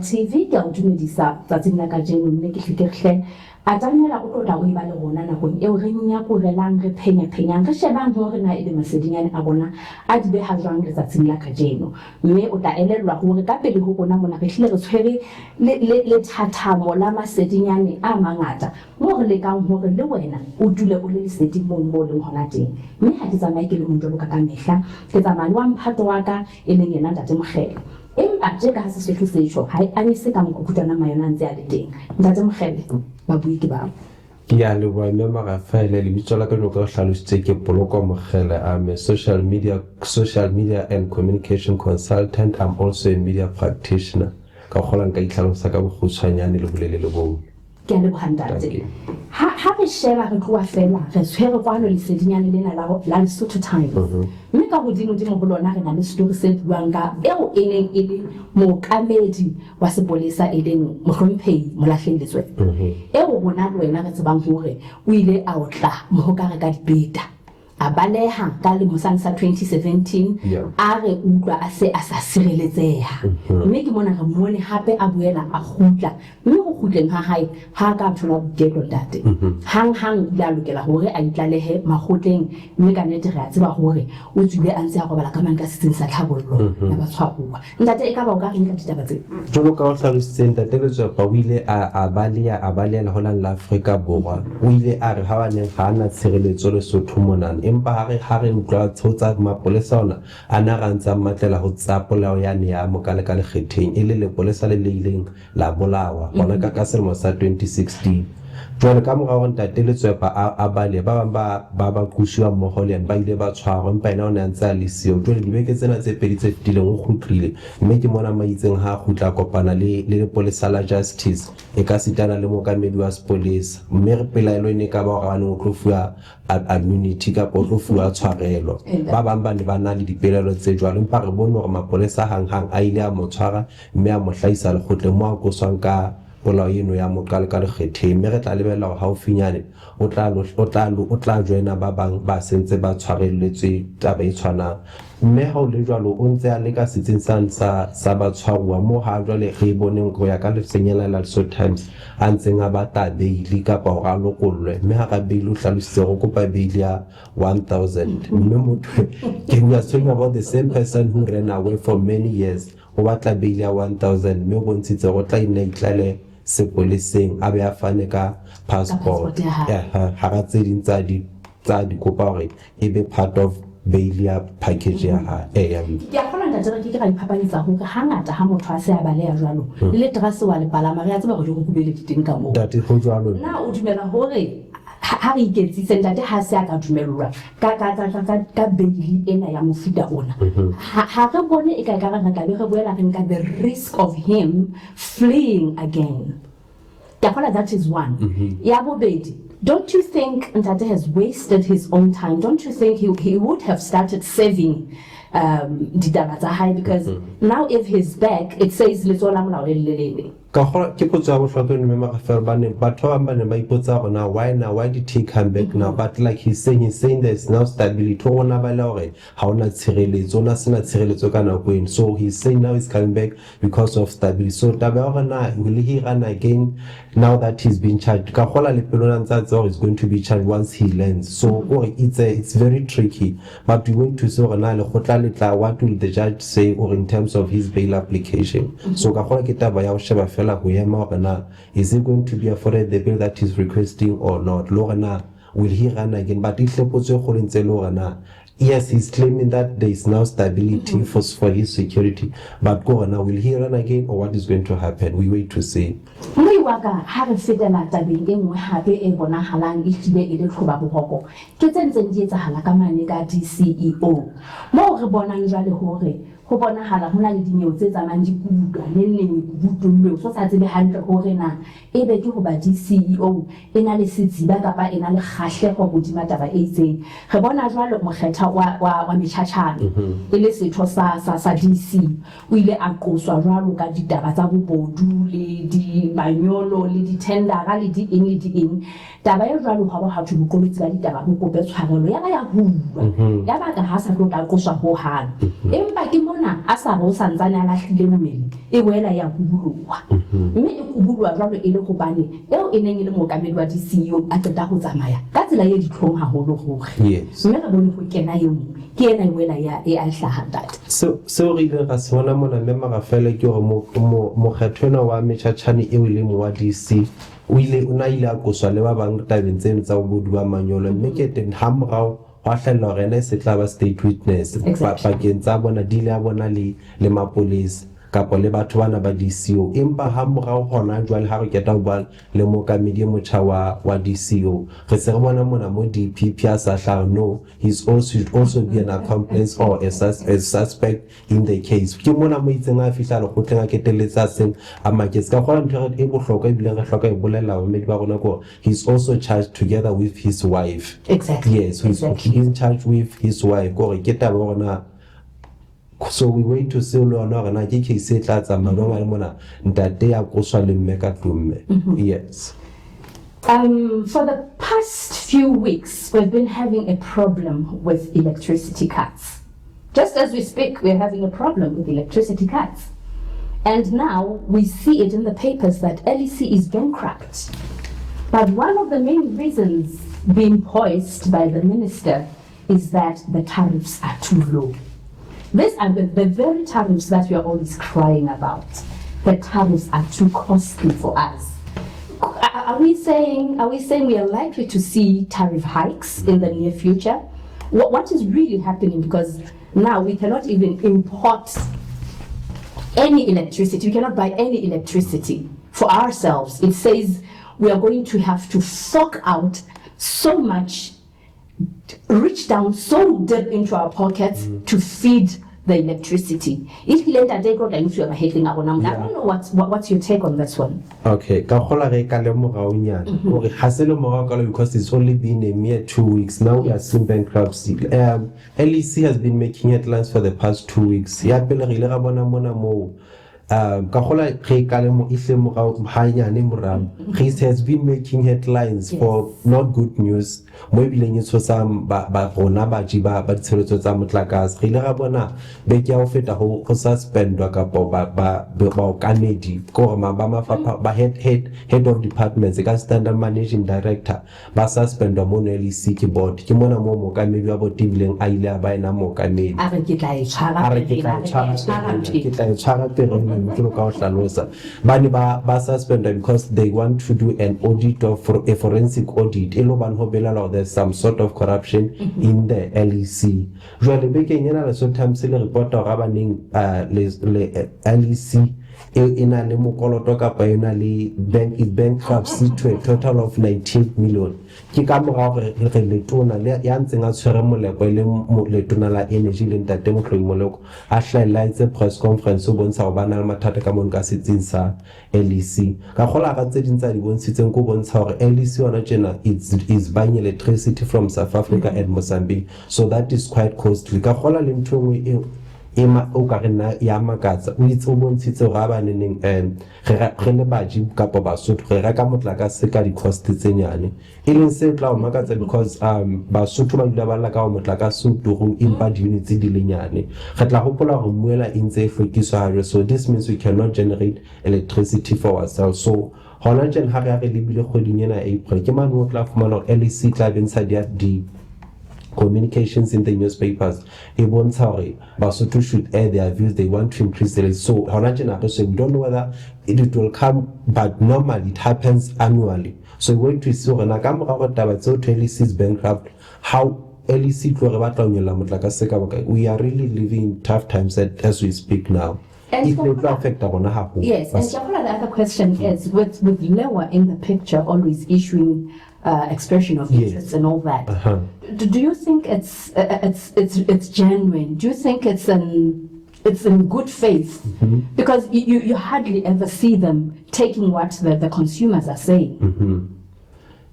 TV ke a o dumedisa tsatsing la kajeno mme ke hlekekhle a tsamela o tlo da o iba le rona nakong eo re nya ko relang re phenyang re shebang hore na ebe masedinyane a bona a di beha jwang letsatsing la kajeno mme o tla elellwa hore ka pele ho rona mona re hlile re tshwere le thathamo la masedinyane a mangata mo re lekang hore le wena o dule o le leseding mo leng hona teng mme ha ke tsamaye ke le motho ka mehla ke tsamaya le wa mphato wa ka e leng yena Ntate Mokgele empa je ka ha se setho se tjho ha a se ka mokutwana mayona ntse a le teng Ntate Mokgele ba bui ke ba ke ya le bua mme Magafaele le bitso la ka no ka hlalositse ke Poloko Mokgele. I'm a social media and communication consultant. I'm also a media practitioner ka khola nka itlhalosa ka bogutshwanyane le bolele le bong ke a le bohantate ha re sheba re tloa fela re tshwere kwano lesedinyane lena la Lesotho Times mme ka hodimo ho lona re na le story se buang ka eo e leng e le mookamedi wa sepolesa e leng Mohlomphehi Molahleletswe eo rona le wena re tsebang hore o ile a otla mo ka re ka dipeta a baleha ka le mosang sa 2017 a re utlwa a se a sa sireletseha mme ke mona re mone hape a boela a khutla mme go khutleng ha hae ha ka thola boketlo Ntate hang la lokela hore a itlalehe makgotleng mme ka nnete re a tseba hore o tswile a ntse a robala ka mang ka setseng sa tlhabollo ya batshwaruwa Ntate e ka ba o ka reng ka ditaba tse jolo ka o hlalositse Ntate Letswapa o ile a balia le holang la Afrika Borwa o ile a re ha ba neng ga ana tshireletso Lesotho monana empa ha re utlwa tshotsa mapolesa ona ana rantsa matlela ho tsa polao yane ya mokale ka lekgetheng e le lepolesa le leileng la bolawa bona ka selemo sa 2016 jwale ka mora ho Ntate Letswapa a bale ba ba kushiwa mmoho le ba ile ba tshwarwa empa ena o ne a ntse a le sio jwale dibeke tsena tse pedi tse fitileng o khutlile mme ke mona maitseng ha khutla kopana le lepolesa la Justice e ka sitana le mokamedi wa sepolesa mme re pelaelo ne ka ba ga o tlo fuwa immunity ka tlo fuwa tshwarelo ba bang ba ne ba na le dipelaelo tse jwalo empa re bone hore mapolesa hang a ile a mo tshwara mme a mo hlaisa le khotle mo a koswang ka polao eno ya mokale ka lekgetheng mme re tla lebella ho haufinyane o tla joina ba bang ba sentse ba tshwarelletswe taba e tshwanang mme ha o le jwalo o ntse a le ka setseng sa batshwaruwa mo ha jwale re boneng go ya ka lefenyela la Lesotho Times a ntseng a bata beili kapa ho ga lokollwe mme ha ka beili o hlalositse go kopa beili ya 1000 mme motho ke we are talking about the same person who ran away for many years o batla beili ya 1000 mme o bontshitse go tla ina itlale sepoleseng a be a fane ka passport ha ga tse ding tsa di kopa hore e be part of bail ya package ya ha ya khona Ntate ke ka iphapanisa hore hangata ha motho a se a baleya jwalo le dress wa le palama re a tseba go go bele diteng ka mo Ntate go jwalo na o dumela hore ha re iketsitse Ntate ha se a ka dumellwa ka bail ena ya mofuta ona ha re bone e ka re re boela re nka the risk of him fleeing again that is one ya bobedi. Don't you think Ntate has wasted his own time? Don't you think he would have started saving ditaba tsa hae because now if he's back it says let's all amla le ka gore ke potsa go hlotse mme Magafaele ba ne batho ba ne ba ipotsa gona why did he come back now but like he's saying there's now stability ona ba le hore ha ona tshireletso ona sena tshireletso ka nako eno so he's saying now he's coming back because of stability so taba gona will he run again now that he's been charged ka gola le pelona ntsa tsa is going to be charged once he lands so it's very tricky but we went to so gona le gotla letla what will the judge say or in terms of his bail application so ka gola ke taba ya go sheba is he going to be afforded the bill that he's requesting or not Lorena will he run again but if yes he's claiming that there is now stability for his security but will he run again or what is going to happen we wait to see waka ha re fetela tabeng e nngwe hape e bonahalang e tlile e le tlhoba bohoko ke tsentseng di etsahala ka mane ka DCEO mo re bonang jwale hore go bonahala hona le dinyewe tse tsamang di kudwa neng butulwe so sa tsebe hantle hore na ebe ke ho ba DCEO ena le setsiba kapa ena le kgahlego go dima taba e itseng re bona jwale mokgetha wa mechachane e le setho sa DC o ile a qoswa jwalo ka ditaba tsa bobodu le di manyolo le di tendera le di eng taba e jwalo ha ba ha thu bokolotsi ba ditaba go kope tshwarelo ya ba ya huwa ya ba ka ha sa tlo ka qoswa ho hana empa ke mo mona a sa go santsane a lahlile mmele e boela ya kubulwa mme e kubulwa jwalo e le hobane eo e neng e le mookamedi wa di-CEO a qeta go tsamaya ka tsela ye ditlhong haholo gore Yes. mme re bone go kena e nngwe ke ena e boela e a hlaha that seo re ile ra se bona mona mme magafele ke gore mokgetho ena wa metšhatšhane eo e le mo wa DC o ile a koswa le ba bang tabeng tseno tsa bobodu ba manyolo mme ke teng ha morao wa hlella gore ena e se tla ba state witness pakeng tsa bona di ile a bona le mapolesa kapo le batho bana ba DCO empa ha morao hona jwale ha re keta ho bua le mookamedi e motjha wa DCO re se re bona mona mo DPP a sa hlaga no should also be an accomplice or a suspect in the case ke mona mo itseng a fihla le khotleng a keteletsa seng a maketse ka gona ntho e bohlokwa e bile re hloka e bolela ho mmedi ba rona go he's also charged together with his wife. Exactly. Yes, he's charged with his wife gore ke taba gona. So we wait to see lo na rena ke case e tla tsamaya ba le mona ntate ya koswa le mme ka tlomme. Yes. For the past few weeks, we've been having a problem with electricity cuts. Just as we speak, we're having a problem with electricity cuts. And now we see it in the papers that LEC is bankrupt. But one of the main reasons being voiced by the minister is that the tariffs are too low. These are the very tariffs that we are always crying about. The tariffs are too costly for us. Are we saying we are likely to see tariff hikes in the near future? What is really happening? Because now we cannot even import any electricity. We cannot buy any electricity for ourselves. It says we are going to have to fork out so much, reach down so deep into our pockets to feed the electricity. I don't know what's your take on this one. Okay, ka gola re ka le morao nyana gore ha se le morao ka because it's only been a mere 2 weeks now we are seeing bankruptcy. LEC has been making headlines for the past 2 weeks. Ya pele re ile ga bona mona mo ka gola re ka le mo ihle morao ha nyane morao. He has been making headlines for not good news. Mo bileng itso sa ba rona ba ji ba ditsheletso tsa motlakase re ile ga bona be ke a feta go suspendwa ka ba kamedi go ba mafapha ba head of departments ka standard managing director ba suspendwa mo LEC ke board ke mona mo mo kamedi wa botibileng a ile a ba ena mo kamedi a re ke tla e tshara ke lo ka o hlalosa bane ba suspended because they want to do an audit of a forensic audit elo ban ho belala there's some sort of corruption in the LEC. Jwale bekeng ena le sometimes le reporta ga ba neng le LEC ina le mokoloto ka pa ena le bankruptcy to a total of 19 million. Ke ka morao re le tona le ya ntseng a tshwere moleko le tona la energy le ntate motlhoing moleko a hlailaitse press conference o bontsha go bana le mathata ka mon ka setsing sa LEC ka gola ga tse dintsa di bontshitseng go bontsha gore LEC ona tjena is buying electricity from South Africa and Mozambique, so that is quite costly. Ka gola le ntwe ema o ka rena ya makatsa o itse o bontshitse ga ba neneng re le baji ka pa Basotho re reka motlakase ka di cost tse nyane e leng se tla o makatsa because Basotho ba dula ba la ka motlakase o turu impa di units di le nyane re tla hopola go muela intse e hlokiswa so this means we cannot generate electricity for ourselves. So hona jen ha re lebile kgoding ena April ke man o tla fumana LEC tla bentsha di communications in the newspapers even sorry Basotho should air their views, they want to increase the so we don't know whether it will come, but normally it happens annually. So we want to see when LEC is bankrupt how LEC we are really living in tough times as we speak now. And if they affect yes, and Shakola, the other question is with Lewa in the picture always issuing expression of interest and all that. Do you think it's genuine? Do you think it's in good faith? Because you hardly ever see them taking what the consumers are saying.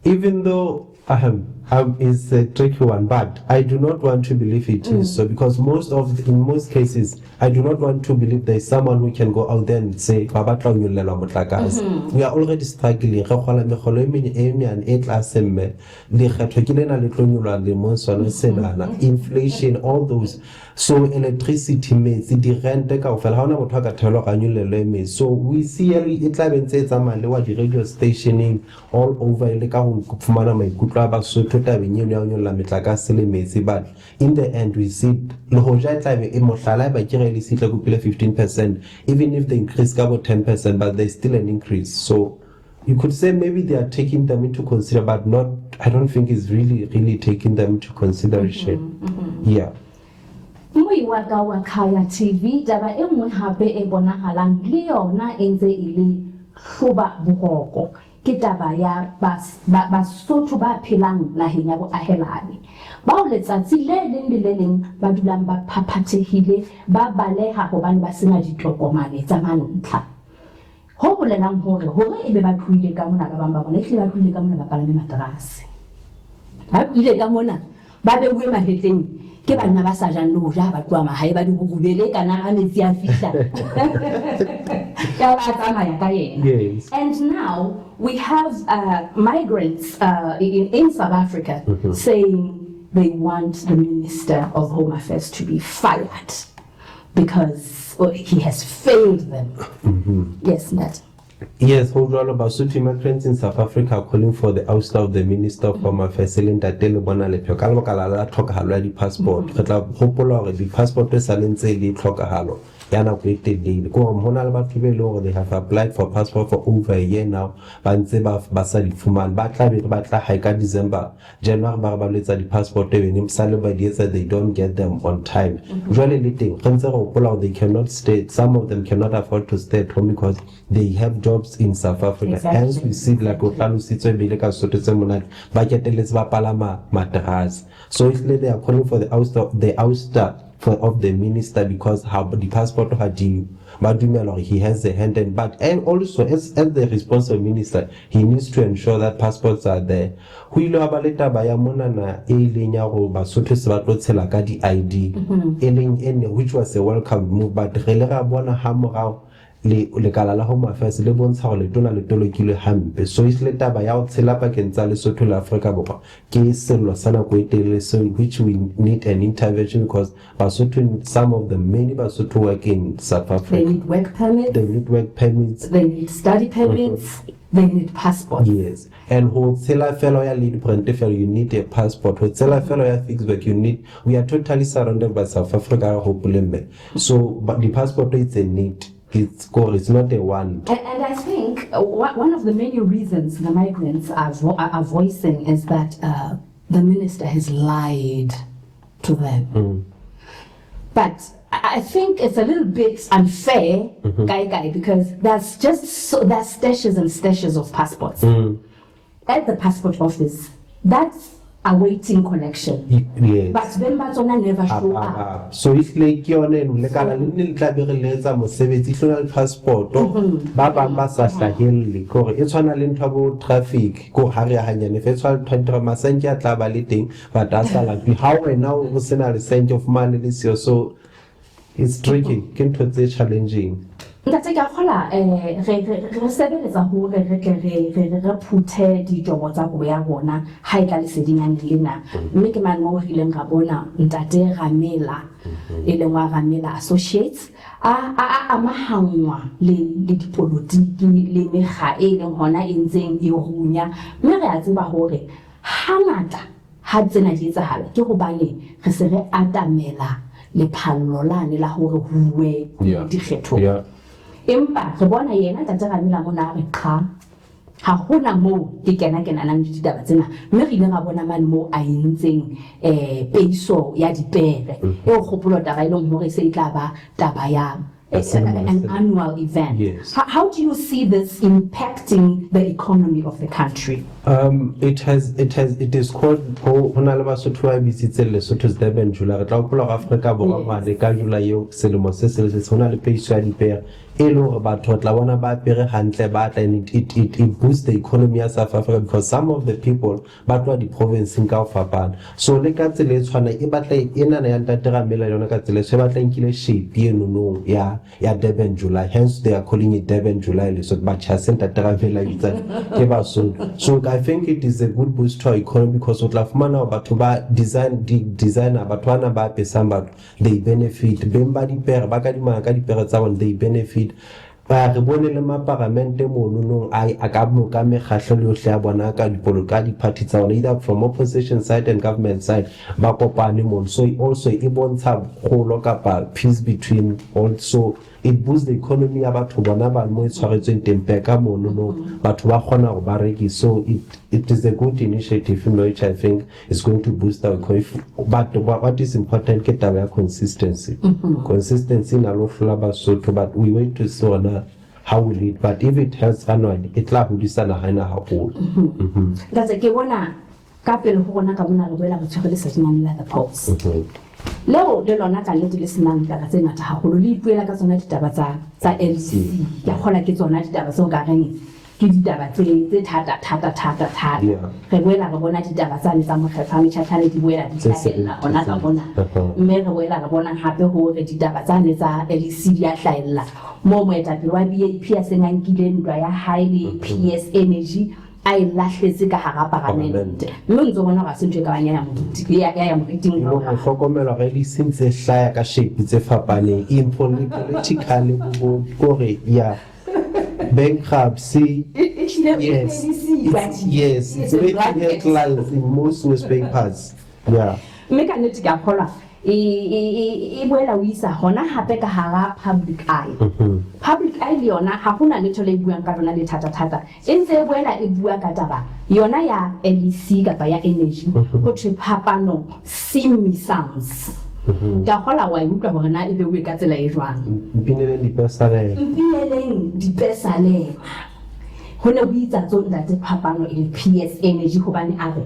Even though Is a tricky one, but I do not want to believe it is so, because in most cases, I do not want to believe there is someone who can go out there and say, "Baba tla nyolelwa motlakase." We are already struggling. Re kgola megolo e meng e menyane e tlase mme. Lekgetho ke lena le tlo nyolwa lemong sona senana. Inflation, all those. So electricity, metsi, di rent kaofela ha ona motho a ka thabela ga nyolelwe metsi. So we see e tla bentse e tsamaya le wa di radio stationing all over le ka go fumana maikutlo a Basotho tabeng eno ya ho nyolla metlakase le metsi, but in the end we see le hoja tla be e mohlala ba kire le sitla kupile 15%, even if they increase ka bo 10%, but there's still an increase. So you could say maybe they are taking them into consider, but not, I don't think it's really taking them into consideration. Yeah. Mui wa ka wa Kaya TV taba e nngwe hape e bonahalang le yona e ntse e le hloba boroko ke taba ya Basotho ba phelang naheng ya boahelane bao letsatsi le leng le le leng ba dulang ba phaphathehile ba baleha hobane ba sena ditokomane tsa mantlha ho bolelang hore ebe ba tluile ka mona ba bang ba bona e hle ba tluile ka mona ba palame materase ba tluile ka mona ba bewe mahetleng ke bana ba sa jang lo ja ba tloa mahae ba di go bubele kana ga metsi a fihla ka ba tsamaya ka yena. Yes. And now we have migrants in South Africa saying they want the Minister of Home Affairs to be fired because he has failed them. Yes, Nat. Yes, overall Basotho migrants in South Africa are calling for the ouster of the Minister of Home Affairs, Ntate Lebonale ka lebaka la tlhokahalo ya di-passport. Re tla gopola hore di-passport e sa le ntse le tlhokahalo ya nako e telele ko gore hona le batho be le gore they have applied for passport for over a year now, ba ntse ba sa di fumane, ba tla be ba tla hae ka December, January ba ba letsa di-passport e bene msale ba di etsa, they don't get them on time. Jwale le teng re ntse re gopola they cannot stay, some of them cannot afford to stay at home because they have jobs in South Africa. Exactly. Hence we see like o tlalositswe bile ka Sotho tse monate ba keteletse ba palama materase. So if they are calling for the ouster of the minister because how the passport had you he has a hand in, but and also as the responsible minister he needs to ensure that passports are there. Ho ile ba leta ba ya monana e leng ya go Basotho se ba tlo tshela ka di ID which was a welcome move, but re le ga bona ha morao lekala la Home Affairs le bontsha gore letona le tolokilwe hampe. So is le taba ya go tshela pakeng tsa Lesotho le Afrika Borwa ke sello sa nako e telele, so which we need an intervention because Basotho, some of them, many Basotho work in South Africa. They need work permits. They need study permits. They need passports. Yes. And ho tsela fellow ya lead print you need a passport. Ho tsela fellow ya fix work we are totally surrounded by South Africa hopefully. So but the passport is a need. It's not a want. And I think one of the many reasons the migrants are voicing is that the minister has lied to them. But I think it's a little bit unfair, because there's stashes and stashes of passports at the passport office. That's awaiting collection. Yes. But then Batsona never show up. So if like you le kala le ne tla be re letsa mosebetsi hlona le passport ba bang ba sa hlahelle gore e tshwana le ntwa bo traffic go ha re hanyane fe tshwana 20 masenke a tla ba le teng but a sala bi how wena o sena le sense of money le so it's tricky ke ntho tse challenging. Ntate ka khola re sebeletsa hore re phuthe dijobo tsa go ya bona ha e ka le sedingane lena mme ke mane mo rileng ga bona Ntate Ramela e leng wa Ramela Associates a mahangwa le dipolotiki le mekga e leng hona e ntseng e runya mme re a tseba hore hangata ha tsena di etsahala ke go bane re se re atamela le phallo lane la hore huwe dikgetho. Empa re bona yena Ntate Ramela mona re qha ha hona mo ke kena nang ditaba tsena mme re ile ga bona mane mo a entseng peiso ya dipere e go gopola taba ile hore se tla ba taba ya an annual event. Yes. How do you see this impacting the economy of the country? It is called hona le Basotho ba bitsitse Lesotho's Durban July re tla gopola go Afrika Borwa ba le ka July yo selemo se hona le peiso ya dipere e le hore batho tla bona ba apere hantle ba tla, and it boosts the economy ya South Africa because some of the people ba tloa di-provinceng ka ho fapana. So le ka tsela e tshwana e batla enana ya Ntate Ramela yona ka tsela e batla nkile shape eno ya Durban July, hence they are calling it Durban July, so ba chase Ntate Ramela itsa ke ba so I think it is a good boost to our economy because o tla fumana batho ba designer batho bana ba pesang batho they benefit, beng ba dipere ba ka dimana ka dipere tsa bona they benefit. Ba re bone le maparamente mono a ka moka mekgahlo le yohle ya bona ka dipoloka di-party tsa bona either from opposition side and government side ba kopane mono, so also e bontsha kgolo kapa peace between also. It boosts the economy ya batho bona ba mo tshwaretsweng tempe ka mono batho ba kgona go ba rekisa, so it is a good initiative which I think is going to boost our economy. But what is important ke taba ya consistency. Consistency na lo hlola Basotho, but we wait to see how will it, but if it helps annually it tla hodisa nahana haholo. Ngatse ke bona ka pele ho rona ka mona re boela re tshwere lesedinyane la the pulse leo le lona ka ledi le senang taba tse ngata haholo le ipuela ka tsona ditaba tsa LC ya kgola ke tsona ditaba tseo ka reng ke ditaba tse thata re boela re bona ditaba tsa le tsa mokgethwa metjhathane di boela di hlahella hona ka bona mme re boela re bona hape hore ditaba tsa le tsa LC di a hlahella mo moetapele wa BAP ya sengankile ntwa ya hae le PS Energy a e lahletse ka hara parliament mme ntse bona ga se ntwe ka banya ya moruti ya moriting go hlokomela ga di sentse hlaya ka shape tse fapaneng in politically gore ya bankruptcy. Yes, it's making headlines in most newspapers. Yeah. Mme ka nnete ka kgolwa e boela o isa hona hape ka hara public eye. Public eye le yona ha hona letho le buang ka lona le thata e ntse e boela e bua ka taba yona ya LEC kapa ya energy ho thwe phapano sounds. Ka kgola wa utlwa hore na e bewe ka tsela e jwang. Mpineleng dipesaleng ho ne ho itsa tsona tse phapano e PS Energy hobane a re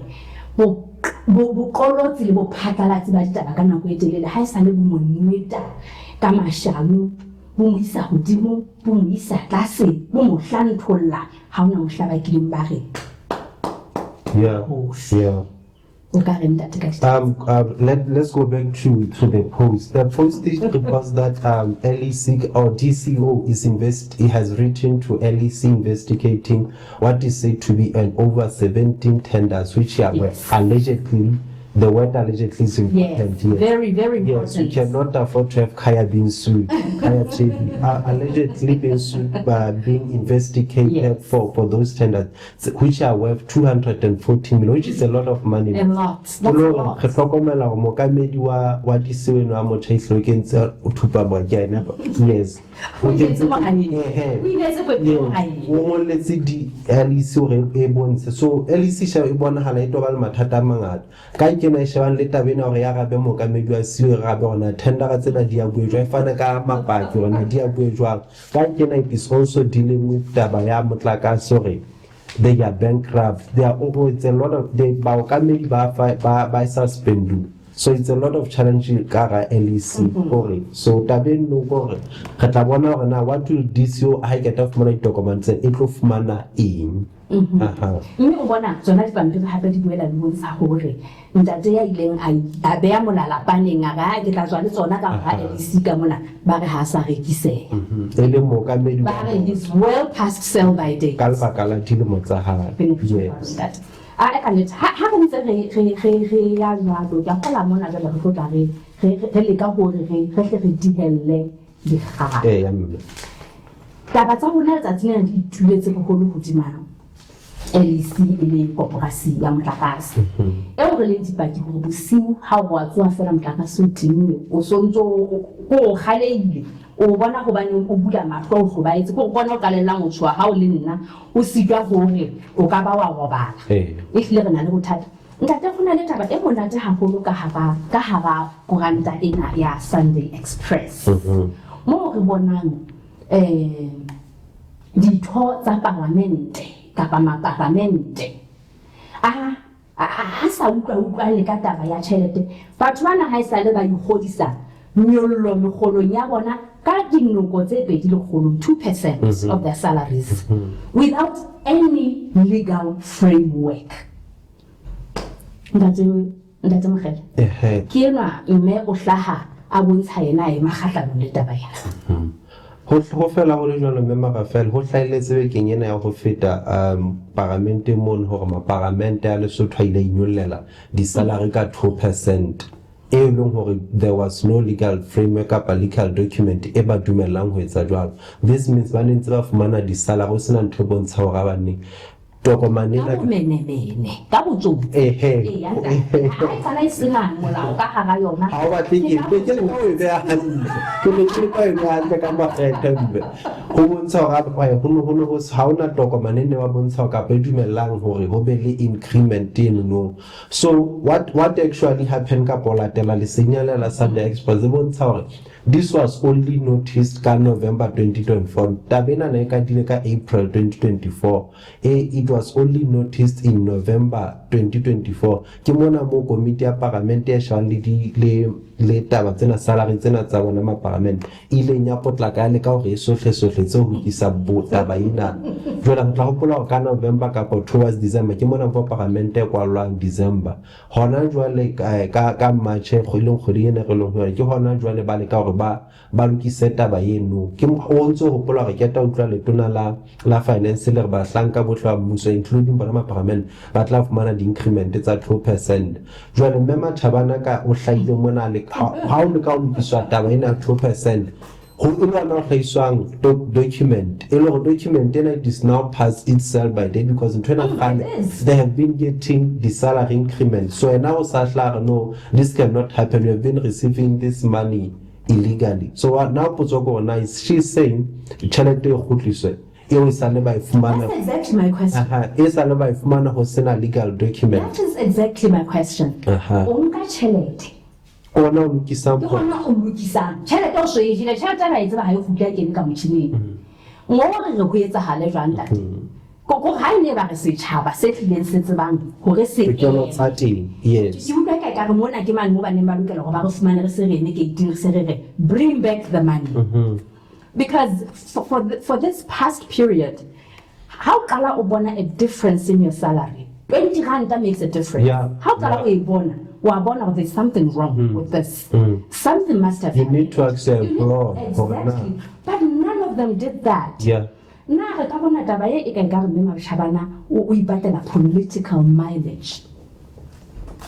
bokolotsi le bophatlalatsi ba ditaba ka nako e telele ha e sa le bo moneta ka mashano bo mo isa hodimo bo mo isa tlase bo mo hlantholla ha ona mo hlaba ke ba re let's go back to the post. The post is because that LEC or DCO has written to LEC investigating what is said to be an over 17 tenders which are allegedly. The word allegedly is important here. Very, very important. Yes, we cannot afford to have Kaya being sued. Kaya allegedly being sued by being investigated for those tenders, which are worth 240 million, which is a lot of money. A lot. That's a lot. Yes. So LEC sha e bonahala e tobala mathata a mangata ka ikena e shebang le tabeng hore ya gabe mokamedi wa siwe gabe ona tendera tsena di a buejwa e fana ka mapaki ona di a buejwa ka ikena it is also dealing with taba ya motlakase hore they are bankrupt. They are over. It's a lot of baokamedi ba suspendu. So it's a lot of challenging kara LEC so tabeng no gore re tla bona hore na what will DCO ha get of money documents e tlo fumana eng. Mme o bona tsona dipampiri hape di boela di bontsha hore ntate ya ileng a beya molala paneng a ga ke tla tswa le tsona ka ha LEC ka mona ba re ha sa rekiseha e le mokamedi ba re is well past sell by date ka lebaka la dilemo tsa hae. I can't. How can we ya jwalo ya kgola mona jwale re tla re leka hore re dihelle di ga ya mme taba tsa bona tsa tsena di tuletse bogolo hodima LEC le koporasi ya motlakase eo re leng dipaki go bosiu ha o a tsoa fela motlakase o timme o sontso go galeile o bona go bane o bula mahlo go ba itse go bona o kalella mo tswa ha o le nna o sika hore o ka ba wa robala e hle re na le bothata ntate go na le taba e monate haholo ka hara kuranta ena ya Sunday Express mo re bonang ditho tsa parlamente kapa maparlamente ha sa utlwa le ka taba ya tjhelete batho bana ha e sa le ba ikgodisa nyollo megolong ya bona ka dinoko tse 2% of their salaries without any legal framework. Ntate Mogele ke ena mme o hlaha a bontsha yena e makgahlano le taba yana. Ho fela ho le jwalo mme Marafel ho hlahiletse bekeng ena ya ho feta parlamente mon hore maparlamente a Lesotho ile inyollela di salary ka 2%. E leng hore there was no legal framework kapa legal document e ba dumellang ho etsa jwalo. This means ba ntse ba fumana di salary ho sena ntho e bontsha hore ba nne tokomane ka bomenemene ka botsotsi ya ha tsala e sena molao ka hara yona ha ba tiki ke le ho e beha hantle ke le ke ba ena hantle ka makgethe ho bontsha hore ba ho ha ona tokomane ne ba bontsha ka pe dumellang hore ho be le increment no. So what actually happened ka polatela le senyalela sa the experts bontsha hore this was only noticed ka November 2024 tabena na ka dile ka April 2024 it was only noticed in November 2024 ke mona mo committee ya parliament ya shawali le taba tsena salary tsena tsa bona ma parliament ile nya potla ka le ka hore sohle tse ho isa taba ina jwale ntla hopola ka November ka towards December ke mona mo parliament ya kwalwang December hona jwale ka March go ile go di ene re lo ke hona jwale ba le ka hore ba lokise taba eno ke o ntse hopola re ke ta utlwa le tona la finance le ba hlanka bohlwa mmuso including bona ma parliament ba tla fumana di increment tsa 2%. Jwale mme Mathabana ka o hlaile mona le ha o le ka o lokiswa taba ena 2% ho ina na hlaiswang document document ena it is now past itself by day because in 2005 they have been getting the salary increment so now sahla no this cannot happen we have been receiving this money illegally. So what now Potsoko now is she's saying chalete o khutliswe That's exactly my question. Legal document. That is exactly my question. Onka chelete. Ona o lokisang Ke hona o lokisang. Chelete o so e jile chelete ba itse ba ha e khutla ke ka motšhineng. Ngore re go etsa hale jwang tate. Go ha ne ba re setšhaba se tlileng se tsebang hore se yes. You ka ka re mona ke man mo ba neng ba lokela go ba go fumana re se rene ke itirse re bring back the money. Because for this past period, how kala ubona a difference in your salary? 20 rand makes a difference. Yeah. How kala ubona there's something wrong with this. Something must have happened. You need to accept exactly. But none of them did that. Yeah. Na re ka bona taba e ka nka re mme Mabshabana o ipatela political mileage.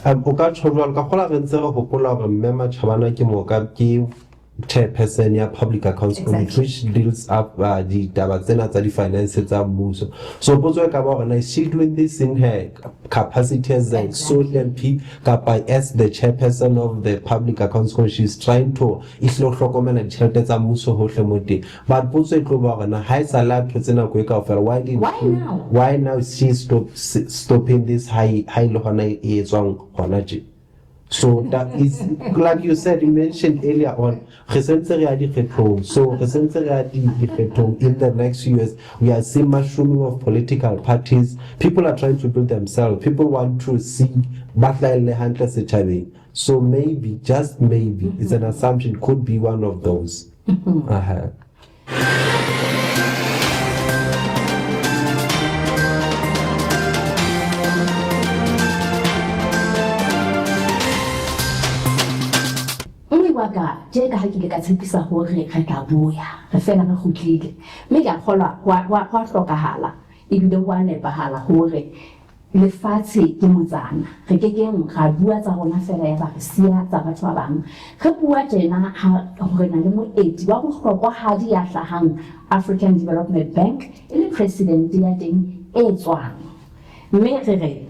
O ka tshwarwa ka gola re ntse re hopola gore mme Mabshabana ke mo ka ke chairperson ya public accounts committee which deals up the taba tsena tsa di finance tsa mmuso. So potso ka ba gore is she doing this in her capacity as a sole MP kapa as the chairperson of the public accounts committee? She's trying to islo hlokomela ditjhelete tsa mmuso hohle mo teng. But potso e tlo ba gore na ha isa la tsena go ka ofela why now is she stopping this high le hona e etswang hona je? So that is like you said, you mentioned earlier on, so in the next few years, we are seeing mushrooming of political parties. People are trying to build themselves. People want to see so maybe, just maybe, it's an assumption, could be one of those. Waka je ka ha ke le ka tshepisa hore re tla boya re fela re khutlile mme ke a kgolwa wa hlokahala ebile wa nepahala hore lefatshe ke motsana re ke ra bua tsa rona fela ya ba re sia tsa batho ba bang re bua tjena ha hore na le moeti wa go hlokwa hadi ya hlahang African Development Bank le president ya teng e tswang mme re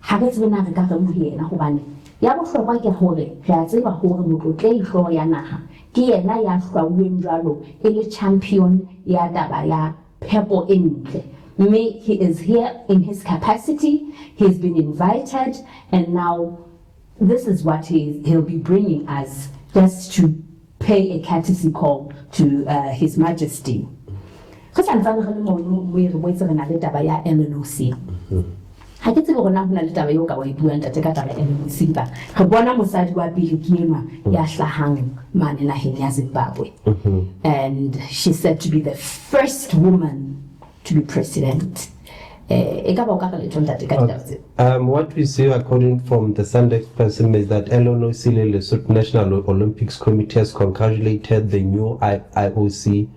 ha re tsena re ka re mo yena hobane ya bohlokwa ke hore re a tseba hore motlotle ihlo ya naha ke yena ya hlwauweng jwalo e le champion ya taba ya phepo e ntle mme he is here in his capacity. He's been invited and now this is what he'll be bringing us just to pay a courtesy call to His Majesty. Re santsane re le mo re boetse re na le taba ya LLOC. ha ke tsebe gona hona le taba eo ka wa ibuang tate ka taba NLC ba re bona mosadi wa pele ke enwa ya hlahang mane naheng ya Zimbabwe, and she said to be the first woman to be president. What we see according from the Sunday Express is that LONOC, Lesotho National Olympics Committee, has congratulated the new IOC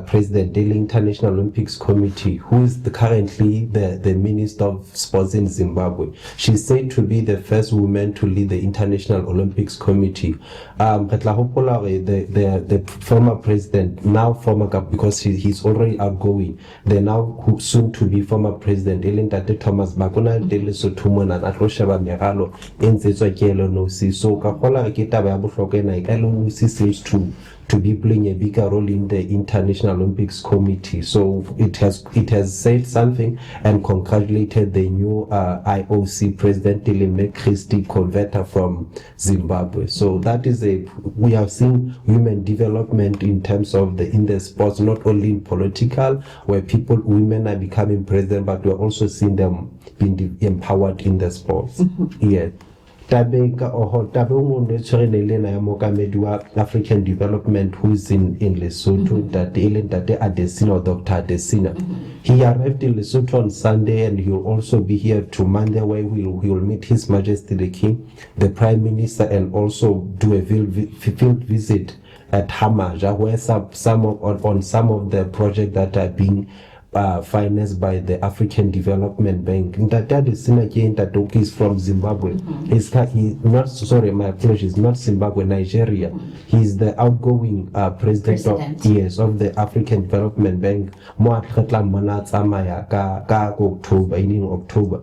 president, the International Olympics Committee, who is currently the Minister of Sports in Zimbabwe. She's said to be the first woman to lead the International Olympics Committee. The former president, now former, because he's already outgoing, the now soon to be former president, Elintate Thomas Bakuna de Lesotho Mona Atloshaba Meralo in LONOC. So Kakola Kitaba Bushokena, LONOC seems to be playing a bigger role in the International Olympics Committee. So it has said something and congratulated the new IOC president, Tilime Christie Converter from Zimbabwe. So that is we have seen women development in terms of in the sports, not only in political, where women are becoming president, but we're also seeing them being empowered in the sports. Yeah. African Development, who is in Lesotho, that Adesina or Dr. Adesina. He arrived in Lesotho on Sunday, and he will also be here to Monday, where he will meet His Majesty the King, the Prime Minister, and also do a field visit at Hamaja, where some of the projects that are being financed by the African Development Bank. That is from Zimbabwe. He's not Zimbabwe, Nigeria. He's the outgoing president of the African Development Bank. In October.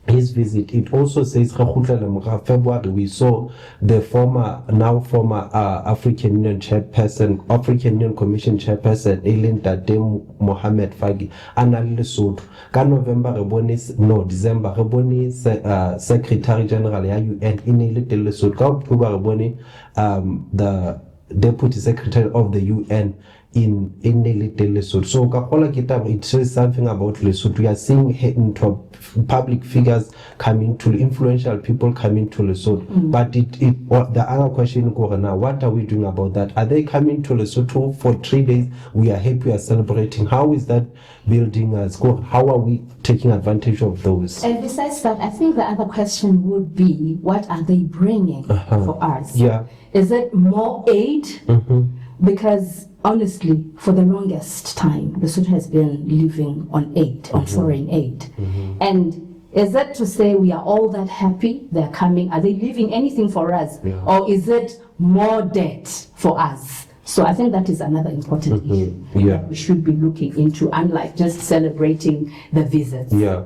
His visit, it also says February we saw the former African Union Commission chairperson Ellen Tadem Mohamed Fagi Anal Lesotho. December Secretary General ya UN in Lesotho. October the Deputy Secretary of the UN in Lesotho. So it says something about Lesotho. We are seeing into public figures coming to, influential people coming to Lesotho. But the other question now, what are we doing about that? Are they coming to Lesotho for 3 days? We are happy, we are celebrating. How is that building us? How are we taking advantage of those? And besides that, I think the other question would be, what are they bringing for us? Yeah. Is it more aid? Because honestly, for the longest time, Lesotho has been living on aid, on foreign aid. And is that to say we are all that happy they're coming? Are they leaving anything for us? Yeah. Or is it more debt for us? So I think that is another important issue that we should be looking into, unlike just celebrating the visits. Yeah.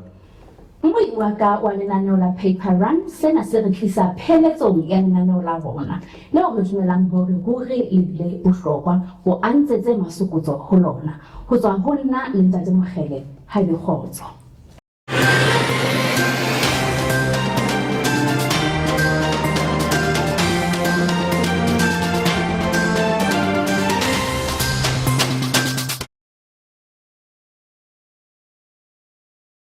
Mwe waka wa lenaneo la Paper Run, sena se re tlisa pheletsong ya lenaneo la rona. Leo re dumelang hore ruri le bile bohlokwa ho antsetse masokotso ho lona. Ho tswa ho nna le Ntate Mokgele, ha le kgotso.